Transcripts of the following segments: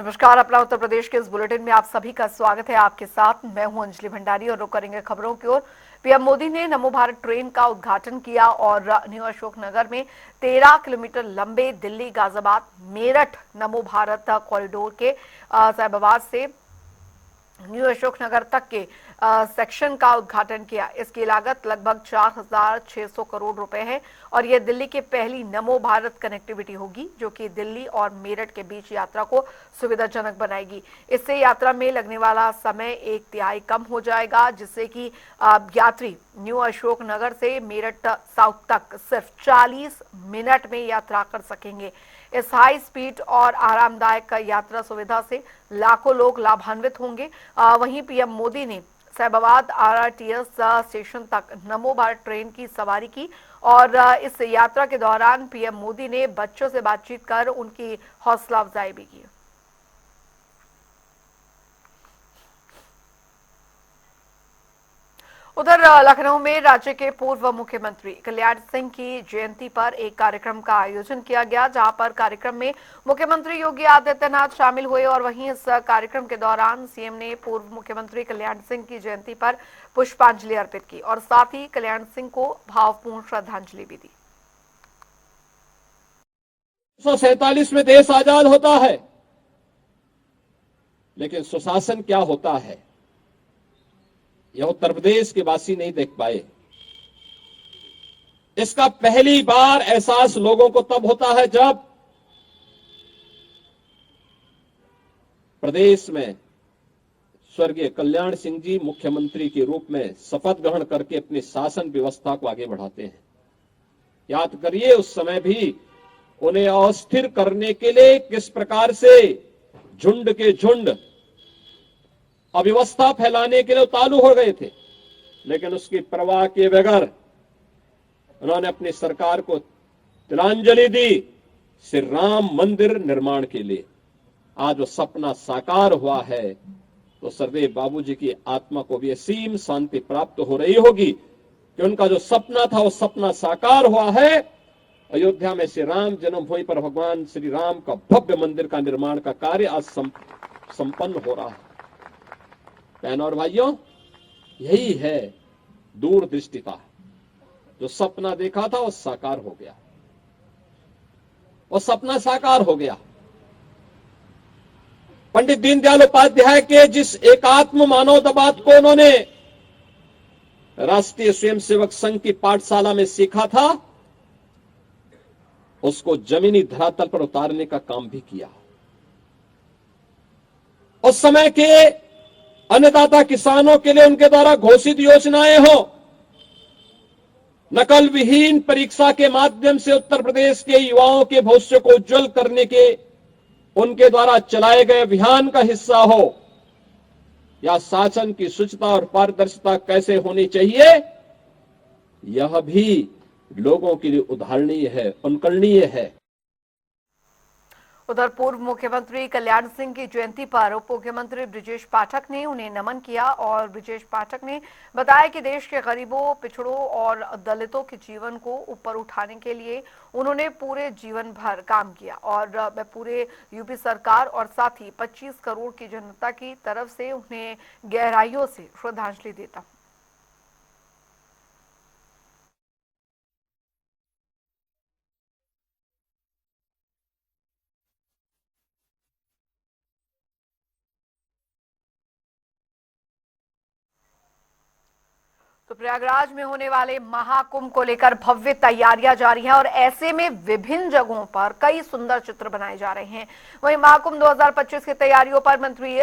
नमस्कार। अपना उत्तर प्रदेश के इस बुलेटिन में आप सभी का स्वागत है। आपके साथ मैं हूं अंजलि भंडारी और रुक करेंगे खबरों की ओर। पीएम मोदी ने नमो भारत ट्रेन का उद्घाटन किया और न्यू अशोकनगर में 13 किलोमीटर लंबे दिल्ली गाजियाबाद मेरठ नमो भारत कॉरिडोर के साहिबाबाद से न्यू अशोकनगर तक के सेक्शन का उद्घाटन किया। इसकी लागत लगभग 4,600 करोड़ रुपए है और यह दिल्ली की पहली नमो भारत कनेक्टिविटी होगी जो कि दिल्ली और मेरठ के बीच यात्रा को सुविधाजनक बनाएगी। इससे यात्रा में लगने वाला समय 1/3 कम हो जाएगा, जिससे कि यात्री न्यू अशोकनगर से मेरठ साउथ तक सिर्फ 40 मिनट में यात्रा कर सकेंगे। इस हाई स्पीड और आरामदायक यात्रा सुविधा से लाखों लोग लाभान्वित होंगे। वहीं पीएम मोदी ने साहिबाबाद आरआरटीएस स्टेशन तक नमो भारत ट्रेन की सवारी की और इस यात्रा के दौरान पीएम मोदी ने बच्चों से बातचीत कर उनकी हौसला अफजाई भी की। उधर लखनऊ में राज्य के पूर्व मुख्यमंत्री कल्याण सिंह की जयंती पर एक कार्यक्रम का आयोजन किया गया, जहां पर कार्यक्रम में मुख्यमंत्री योगी आदित्यनाथ शामिल हुए और वहीं इस कार्यक्रम के दौरान सीएम ने पूर्व मुख्यमंत्री कल्याण सिंह की जयंती पर पुष्पांजलि अर्पित की और साथ ही कल्याण सिंह को भावपूर्ण श्रद्धांजलि भी दी। 1947 में देश आजाद होता है, लेकिन सुशासन क्या होता है यह उत्तर प्रदेश के वासी नहीं देख पाए। इसका पहली बार एहसास लोगों को तब होता है जब प्रदेश में स्वर्गीय कल्याण सिंह जी मुख्यमंत्री के रूप में शपथ ग्रहण करके अपनी शासन व्यवस्था को आगे बढ़ाते हैं। याद करिए, उस समय भी उन्हें अस्थिर करने के लिए किस प्रकार से झुंड के झुंड अव्यवस्था फैलाने के लिए उतारू हो गए थे, लेकिन उसकी परवाह किए बगैर उन्होंने अपनी सरकार को तिलांजलि दी श्री राम मंदिर निर्माण के लिए। आज वो सपना साकार हुआ है तो सरदेव बाबूजी की आत्मा को भी असीम शांति प्राप्त हो रही होगी कि उनका जो सपना था वो सपना साकार हुआ है। अयोध्या में श्री राम जन्मभूमि पर भगवान श्री राम का भव्य मंदिर का निर्माण का कार्य आज संपन्न हो रहा है। बहनों और भाइयों, यही है दूरदृष्टिता। जो सपना देखा था वो साकार हो गया, वो सपना साकार हो गया। पंडित दीनदयाल उपाध्याय के जिस एकात्म मानवतावाद को उन्होंने राष्ट्रीय स्वयंसेवक संघ की पाठशाला में सीखा था, उसको जमीनी धरातल पर उतारने का काम भी किया। उस समय के अन्नदाता किसानों के लिए उनके द्वारा घोषित योजनाएं हो, नकल विहीन परीक्षा के माध्यम से उत्तर प्रदेश के युवाओं के भविष्य को उज्जवल करने के उनके द्वारा चलाए गए अभियान का हिस्सा हो, या शासन की शुचिता और पारदर्शिता कैसे होनी चाहिए, यह भी लोगों के लिए उदाहरणीय है, अनुकरणीय है। उधर पूर्व मुख्यमंत्री कल्याण सिंह की जयंती पर उप मुख्यमंत्री ब्रिजेश पाठक ने उन्हें नमन किया और ब्रिजेश पाठक ने बताया कि देश के गरीबों, पिछड़ों और दलितों के जीवन को ऊपर उठाने के लिए उन्होंने पूरे जीवन भर काम किया और मैं पूरे यूपी सरकार और साथ ही 25 करोड़ की जनता की तरफ से उन्हें गहराइयों से श्रद्धांजलि देता हूं। तो प्रयागराज में होने वाले महाकुंभ को लेकर भव्य तैयारियां जारी हैं और ऐसे में विभिन्न जगहों पर कई सुंदर चित्र बनाए जा रहे हैं। वहीं महाकुंभ 2025 की तैयारियों पर मंत्री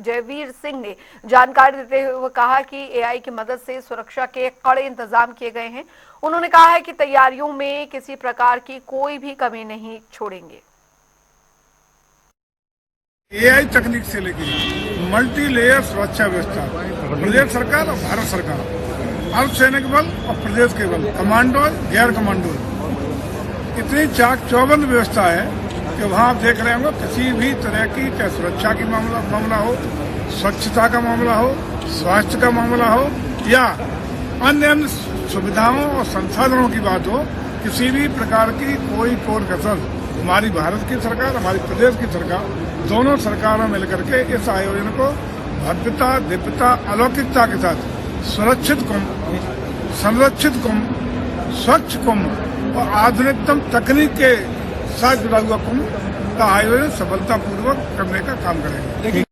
जयवीर सिंह ने जानकारी देते हुए कहा कि एआई की मदद से सुरक्षा के कड़े इंतजाम किए गए हैं। उन्होंने कहा है कि तैयारियों में किसी प्रकार की कोई भी कमी नहीं छोड़ेंगे। एआई तकनीक से लेकर मल्टी लेयर सुरक्षा व्यवस्था, प्रदेश सरकार और भारत सरकार, अर्धसैनिक बल और प्रदेश के बल, कमांडो, गैर कमांडो, इतनी चाक चौबंद व्यवस्था है कि वहाँ आप देख रहे होंगे किसी भी तरह की चाहे सुरक्षा की मामला हो, स्वच्छता का मामला हो, स्वास्थ्य का मामला हो या अन्य सुविधाओं और संसाधनों की बात हो, किसी भी प्रकार की कोई कोर कसर हमारी भारत की सरकार, हमारी प्रदेश की सरकार दोनों सरकारों मिलकर के इस आयोजन को भव्यता, दिव्यता, अलौकिकता के साथ सुरक्षित कुंभ, संरक्षित कुंभ, स्वच्छ कुंभ और आधुनिकतम तकनीक के साथ जुड़ा हुआ कुंभ का आयोजन सफलतापूर्वक करने का काम करेंगे।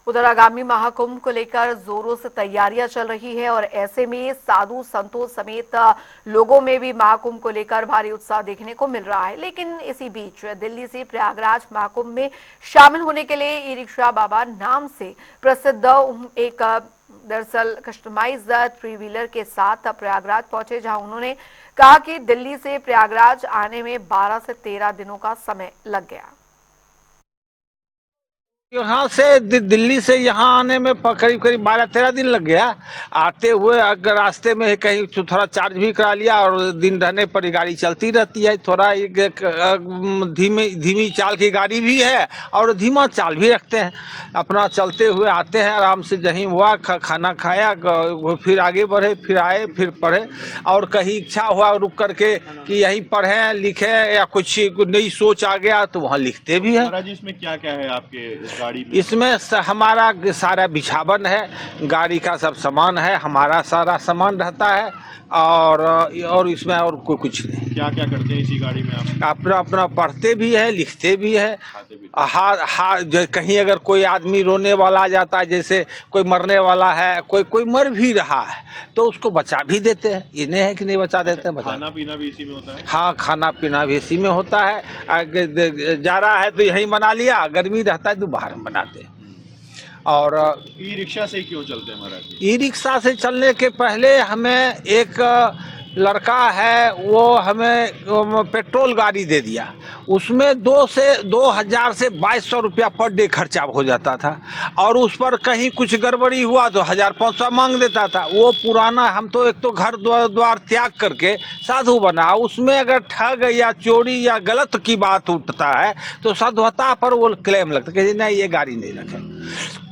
उधर आगामी महाकुंभ को लेकर जोरों से तैयारियां चल रही है और ऐसे में साधु संतों समेत लोगों में भी महाकुंभ को लेकर भारी उत्साह देखने को मिल रहा है। लेकिन इसी बीच दिल्ली से प्रयागराज महाकुंभ में शामिल होने के लिए ई रिक्शा बाबा नाम से प्रसिद्ध एक दरअसल कस्टमाइज थ्री व्हीलर के साथ प्रयागराज पहुंचे, जहां उन्होंने कहा कि दिल्ली से प्रयागराज आने में 12 से 13 दिनों का समय लग गया। यहाँ से दिल्ली से यहाँ आने में करीब 12-13 दिन लग गया। आते हुए अगर रास्ते में कहीं थोड़ा चार्ज भी करा लिया और दिन रहने पर गाड़ी चलती रहती है। थोड़ा एक धीमी चाल की गाड़ी भी है और धीमा चाल भी रखते हैं। अपना चलते हुए आते हैं, आराम से जहीं हुआ खाना खाया, फिर आगे बढ़े, फिर आए, फिर पढ़े। और कहीं इच्छा हुआ रुक करके कि यहीं पढ़ें लिखें या कुछ नई सोच आ गया तो वहाँ लिखते भी हैं। महाराज जी, इसमें क्या क्या है आपके गाड़ी में? इसमें हमारा सारा बिछावन है, गाड़ी का सब सामान है, हमारा सारा सामान रहता है और इसमें और कोई कुछ नहीं। क्या क्या करते हैं इसी गाड़ी में आप? अपना पढ़ते भी है, लिखते भी है। कहीं अगर कोई आदमी रोने वाला आ जाता है, जैसे कोई मरने वाला है, कोई मर भी रहा है तो उसको बचा भी देते हैं। ये नहीं है कि नहीं बचा देते हैं, बचा। खाना पीना भी इसी में होता है? हाँ, खाना पीना भी इसी में होता है। जा रहा है तो यहीं बना लिया, गर्मी रहता है तो बाहर में बनाते हैं। और ई रिक्शा से क्यों चलते हैं महाराज जी? ई रिक्शा से चलने के पहले हमें एक लड़का है, वो हमें पेट्रोल गाड़ी दे दिया। उसमें 2000 से 2200 रुपया पर डे खर्चा हो जाता था और उस पर कहीं कुछ गड़बड़ी हुआ तो 1500 मांग देता था। वो पुराना, हम तो एक तो घर द्वार त्याग करके साधु बना, उसमें अगर ठग या चोरी या गलत की बात उठता है तो साधुता पर वो क्लेम लगता है कि नहीं ये गाड़ी नहीं रखे।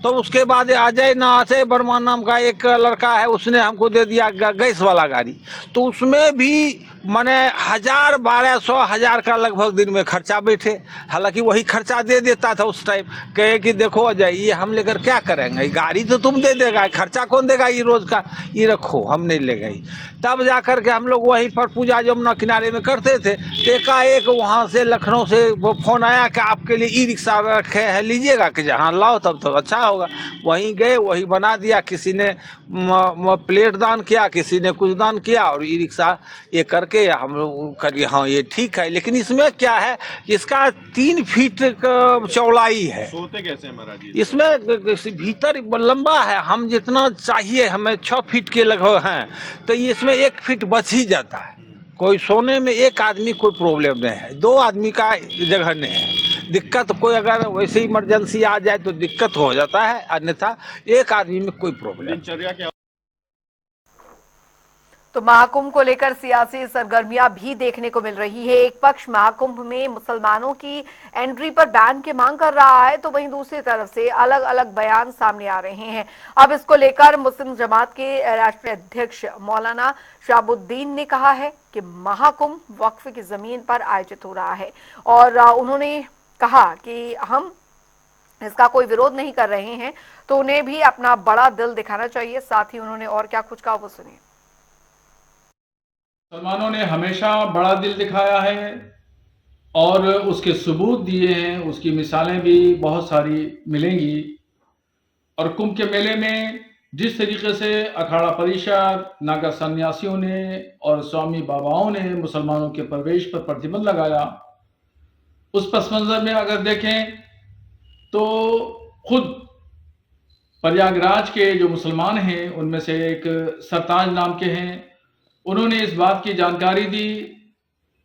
तो उसके बाद अजय वर्मा नाम का एक लड़का है, उसने हमको दे दिया गैस वाला गाड़ी। तो उसमें भी मैंने 1200 का लगभग दिन में खर्चा बैठे। हालांकि वही खर्चा दे देता था उस टाइम, कहे कि देखो अजय ये हम लेकर क्या करेंगे, गाड़ी तो तुम दे देगा, खर्चा कौन देगा ये रोज का, ये रखो हम नहीं ले गई। तब जा कर के हम लोग वहीं पर पूजा जमुना किनारे में करते थे। एकाएक वहाँ से लखनऊ से वो फोन आया कि आपके लिए ई रिक्शा रखे हैं, लीजिएगा कि जहाँ लाओ तब तो अच्छा होगा। वहीं गए, वही बना दिया। किसी ने प्लेट दान किया, किसी ने कुछ दान किया और ई रिक्शा ये करके हम लोग करिए। हाँ ये ठीक है, लेकिन इसमें क्या है, इसका 3 फीट चौड़ाई है। सोते कैसे हैं महाराज जी? इसमें भीतर लंबा है, हम जितना चाहिए हमें 6 फीट के लगभग हैं, तो इसमें 1 फीट बच ही जाता है। कोई सोने में एक आदमी कोई प्रॉब्लम नहीं है, 2 आदमी का जगह नहीं है। दिक्कत कोई अगर वैसे इमरजेंसी आ जाए तो दिक्कत हो जाता है, अन्यथा 1 आदमी में कोई प्रॉब्लम। दिनचर्या क्या? तो महाकुंभ को लेकर सियासी सरगर्मियां भी देखने को मिल रही है। एक पक्ष महाकुंभ में मुसलमानों की एंट्री पर बैन की मांग कर रहा है, तो वहीं दूसरी तरफ से अलग अलग बयान सामने आ रहे हैं। अब इसको लेकर मुस्लिम जमात के राष्ट्रीय अध्यक्ष मौलाना शहाबुद्दीन ने कहा है कि महाकुंभ वक्फ की जमीन पर आयोजित हो रहा है और उन्होंने कहा कि हम इसका कोई विरोध नहीं कर रहे हैं, तो उन्हें भी अपना बड़ा दिल दिखाना चाहिए। साथ ही उन्होंने और क्या कुछ कहा वो सुनिए। मुसलमानों ने हमेशा बड़ा दिल दिखाया है और उसके सबूत दिए हैं, उसकी मिसालें भी बहुत सारी मिलेंगी। और कुंभ के मेले में जिस तरीके से अखाड़ा परिषद, नागा सन्यासियों ने और स्वामी बाबाओं ने मुसलमानों के प्रवेश पर प्रतिबंध लगाया, उस पस मंजर में अगर देखें तो खुद प्रयागराज के जो मुसलमान हैं उनमें से एक सरताज नाम के हैं, उन्होंने इस बात की जानकारी दी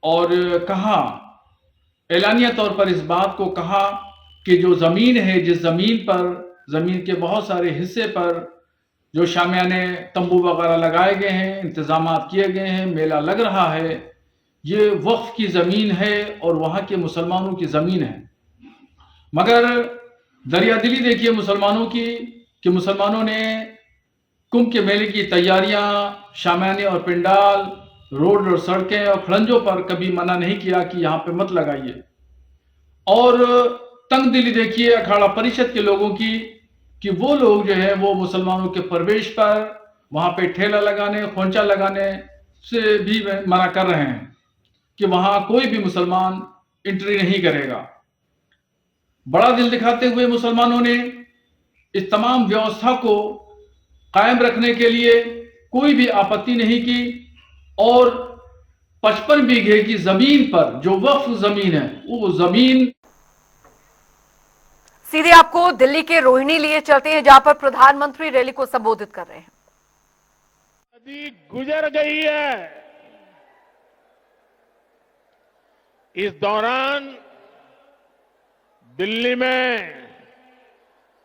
और कहा, एलानिया तौर पर इस बात को कहा कि जो ज़मीन है, जिस ज़मीन पर, ज़मीन के बहुत सारे हिस्से पर जो शामियाने तंबू वगैरह लगाए गए हैं, इंतजाम किए गए हैं, मेला लग रहा है, ये वक्फ की ज़मीन है और वहाँ के मुसलमानों की ज़मीन है। मगर दरियादिली देखिए मुसलमानों की कि मुसलमानों ने कुंभ के मेले की तैयारियां, शामियाने और पिंडाल, रोड और सड़कें और खड़ंजों पर कभी मना नहीं किया कि यहाँ पे मत लगाइए। और तंगदिली देखिए अखाड़ा परिषद के लोगों की कि वो लोग जो है वो मुसलमानों के प्रवेश पर वहां पे ठेला लगाने खोंचा लगाने से भी मना कर रहे हैं कि वहां कोई भी मुसलमान एंट्री नहीं करेगा। बड़ा दिल दिखाते हुए मुसलमानों ने इस तमाम व्यवस्था को कायम रखने के लिए कोई भी आपत्ति नहीं की और 55 बीघे की जमीन पर जो वक्फ जमीन है वो जमीन। सीधे आपको दिल्ली के रोहिणी लिए चलते हैं जहां पर प्रधानमंत्री रैली को संबोधित कर रहे हैं। नदी गुजर गई है। इस दौरान दिल्ली में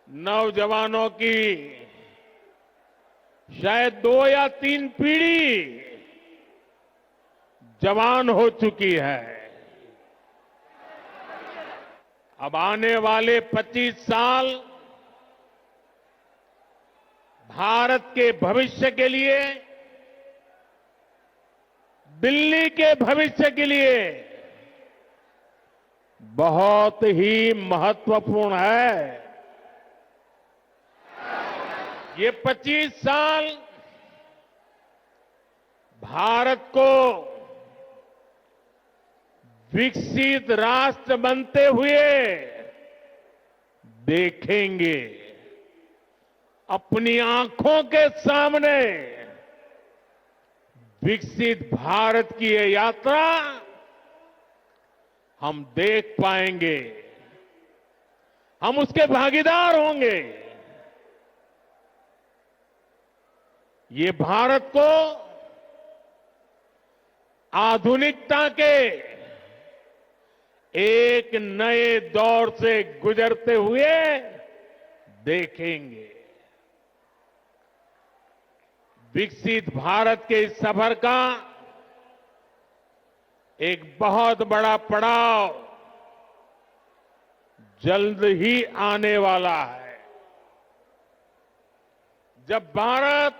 नौजवानों की शायद 2 या 3 पीढ़ी जवान हो चुकी है। अब आने वाले 25 साल भारत के भविष्य के लिए, दिल्ली के भविष्य के लिए बहुत ही महत्वपूर्ण है। ये 25 साल भारत को विकसित राष्ट्र बनते हुए देखेंगे। अपनी आंखों के सामने विकसित भारत की ये यात्रा हम देख पाएंगे, हम उसके भागीदार होंगे। ये भारत को आधुनिकता के एक नए दौर से गुजरते हुए देखेंगे। विकसित भारत के इस सफर का एक बहुत बड़ा पड़ाव जल्द ही आने वाला है, जब भारत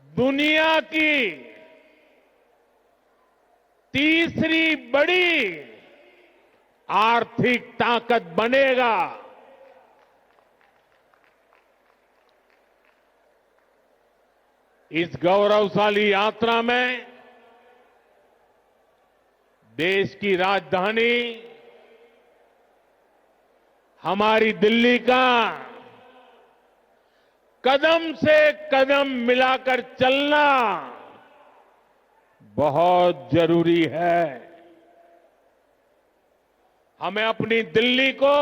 दुनिया की तीसरी बड़ी आर्थिक ताकत बनेगा। इस गौरवशाली यात्रा में देश की राजधानी हमारी दिल्ली का कदम से कदम मिलाकर चलना बहुत जरूरी है। हमें अपनी दिल्ली को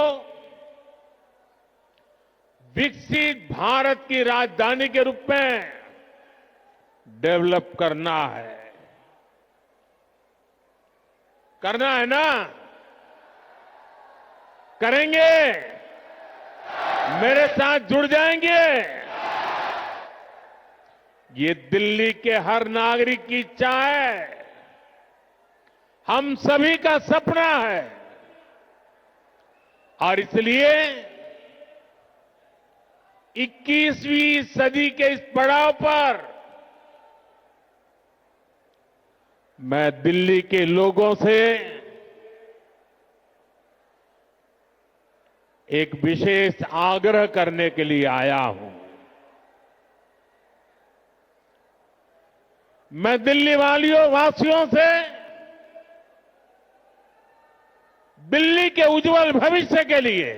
विकसित भारत की राजधानी के रूप में डेवलप करना है। करना है ना? करेंगे? मेरे साथ जुड़ जाएंगे? ये दिल्ली के हर नागरिक की इच्छा है, हम सभी का सपना है। और इसलिए 21वीं सदी के इस पड़ाव पर मैं दिल्ली के लोगों से एक विशेष आग्रह करने के लिए आया हूं। मैं दिल्ली वासियों से दिल्ली के उज्जवल भविष्य के लिए,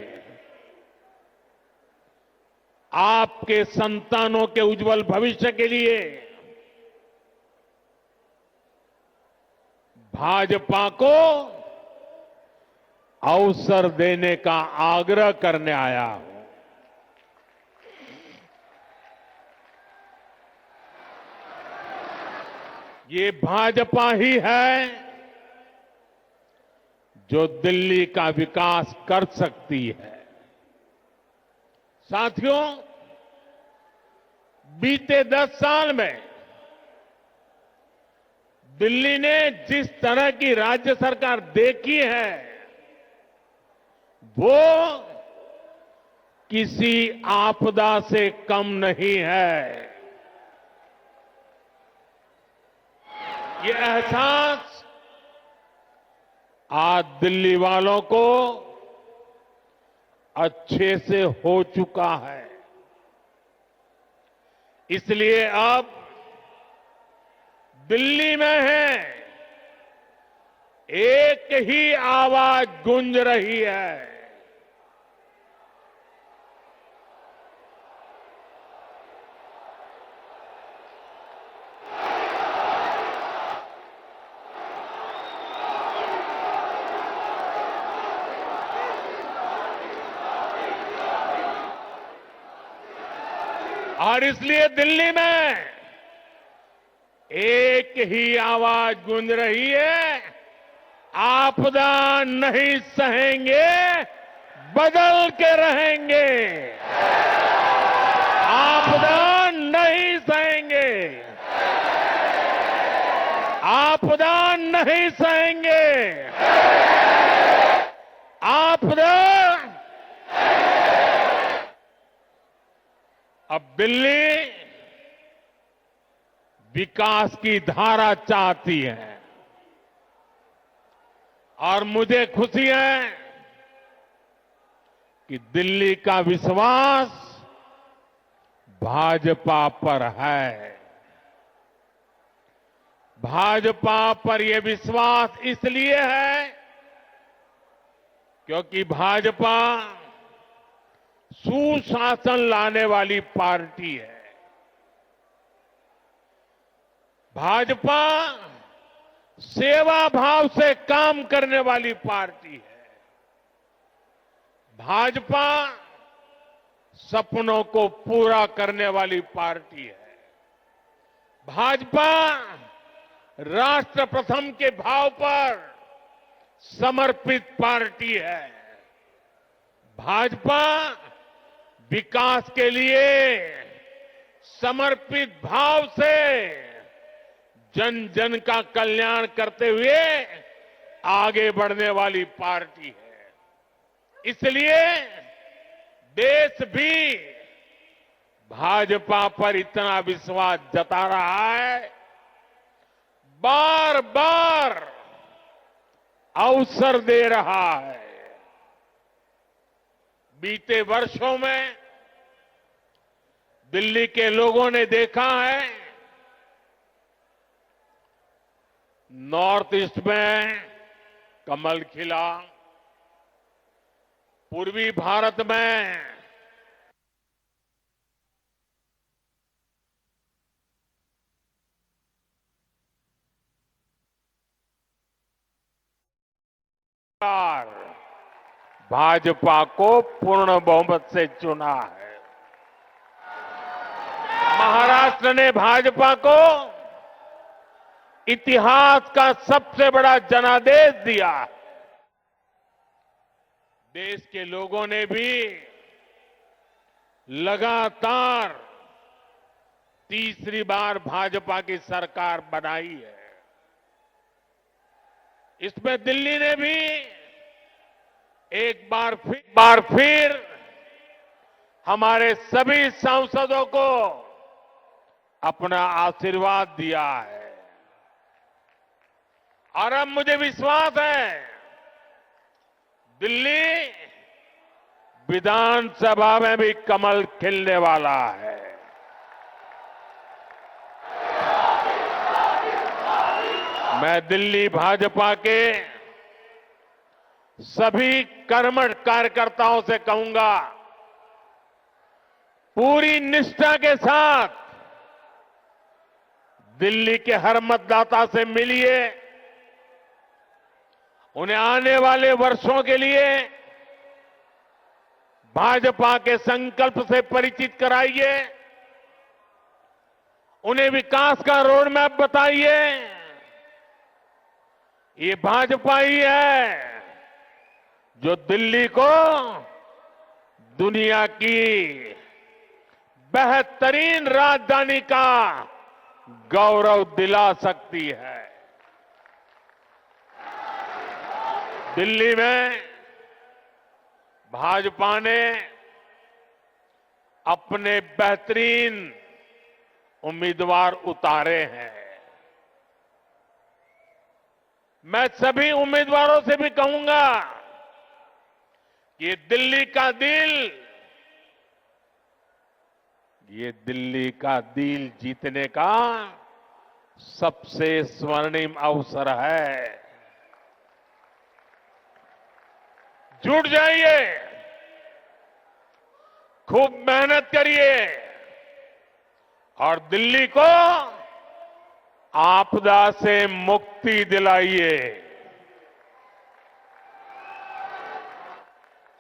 आपके संतानों के उज्जवल भविष्य के लिए भाजपा को अवसर देने का आग्रह करने आया हूं। ये भाजपा ही है जो दिल्ली का विकास कर सकती है। साथियों, बीते 10 साल में दिल्ली ने जिस तरह की राज्य सरकार देखी है वो किसी आपदा से कम नहीं है। ये एहसास आज दिल्ली वालों को अच्छे से हो चुका है। इसलिए अब दिल्ली में है एक ही आवाज गूंज रही है। और इसलिए दिल्ली में एक ही आवाज गूंज रही है, आपदा नहीं सहेंगे, बदल के रहेंगे। आपदा नहीं सहेंगे, आपदा नहीं सहेंगे, आपदा। अब दिल्ली विकास की धारा चाहती है और मुझे खुशी है कि दिल्ली का विश्वास भाजपा पर है। भाजपा पर यह विश्वास इसलिए है क्योंकि भाजपा सुशासन लाने वाली पार्टी है। भाजपा सेवा भाव से काम करने वाली पार्टी है। भाजपा सपनों को पूरा करने वाली पार्टी है। भाजपा राष्ट्र प्रथम के भाव पर समर्पित पार्टी है। भाजपा विकास के लिए समर्पित भाव से जन जन का कल्याण करते हुए आगे बढ़ने वाली पार्टी है। इसलिए देश भी भाजपा पर इतना विश्वास जता रहा है, बार बार अवसर दे रहा है। बीते वर्षों में दिल्ली के लोगों ने देखा है, नॉर्थ ईस्ट में कमल खिला, पूर्वी भारत में भाजपा को पूर्ण बहुमत से चुना है। महाराष्ट्र ने भाजपा को इतिहास का सबसे बड़ा जनादेश दिया। देश के लोगों ने भी लगातार तीसरी बार भाजपा की सरकार बनाई है। इसमें दिल्ली ने भी एक बार फिर हमारे सभी सांसदों को अपना आशीर्वाद दिया है। और अब मुझे विश्वास है दिल्ली विधानसभा में भी कमल खिलने वाला है। मैं दिल्ली भाजपा के सभी कर्मठ कार्यकर्ताओं से कहूंगा, पूरी निष्ठा के साथ दिल्ली के हर मतदाता से मिलिए, उन्हें आने वाले वर्षों के लिए भाजपा के संकल्प से परिचित कराइए, उन्हें विकास का रोड मैप बताइए। ये भाजपा ही है जो दिल्ली को दुनिया की बेहतरीन राजधानी का गौरव दिला सकती है। दिल्ली में भाजपा ने अपने बेहतरीन उम्मीदवार उतारे हैं। मैं सभी उम्मीदवारों से भी कहूंगा कि ये दिल्ली का दिल जीतने का सबसे स्वर्णिम अवसर है। जुट जाइए, खूब मेहनत करिए और दिल्ली को आपदा से मुक्ति दिलाइए।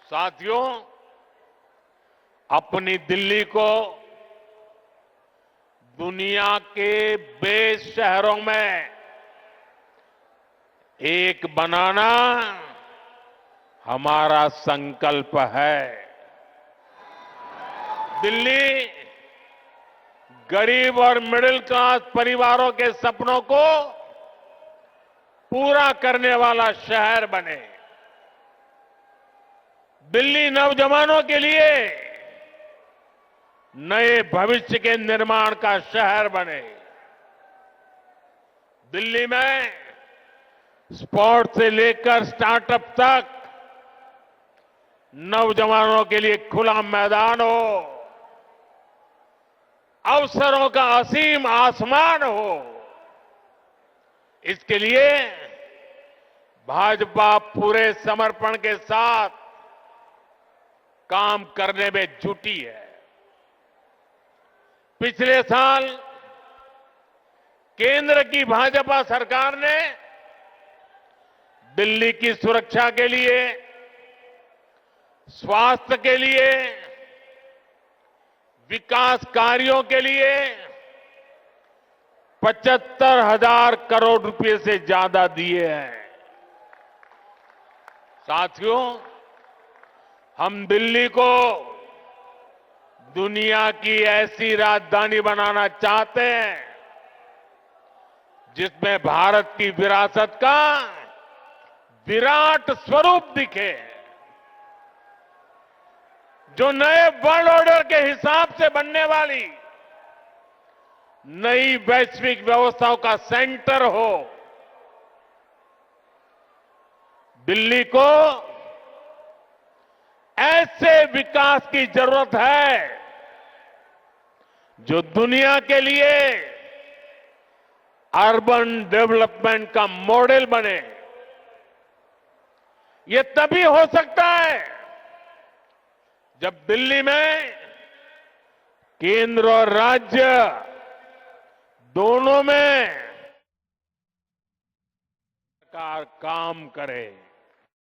साथियों, अपनी दिल्ली को दुनिया के बेस्ट शहरों में एक बनाना हमारा संकल्प है। दिल्ली गरीब और मिडिल क्लास परिवारों के सपनों को पूरा करने वाला शहर बने। दिल्ली नौजवानों के लिए नए भविष्य के निर्माण का शहर बने। दिल्ली में स्पोर्ट्स से लेकर स्टार्टअप तक नौजवानों के लिए खुला मैदान हो, अवसरों का असीम आसमान हो। इसके लिए भाजपा पूरे समर्पण के साथ काम करने में जुटी है। पिछले साल केंद्र की भाजपा सरकार ने दिल्ली की सुरक्षा के लिए, स्वास्थ्य के लिए, विकास कार्यों के लिए 75,000 करोड़ रुपए से ज्यादा दिए हैं। साथियों, हम दिल्ली को दुनिया की ऐसी राजधानी बनाना चाहते हैं जिसमें भारत की विरासत का विराट स्वरूप दिखे, जो नए वर्ल्ड ऑर्डर के हिसाब से बनने वाली नई वैश्विक व्यवस्थाओं का सेंटर हो। दिल्ली को ऐसे विकास की जरूरत है जो दुनिया के लिए अर्बन डेवलपमेंट का मॉडल बने। ये तभी हो सकता है जब दिल्ली में केंद्र और राज्य दोनों में सरकार काम करे।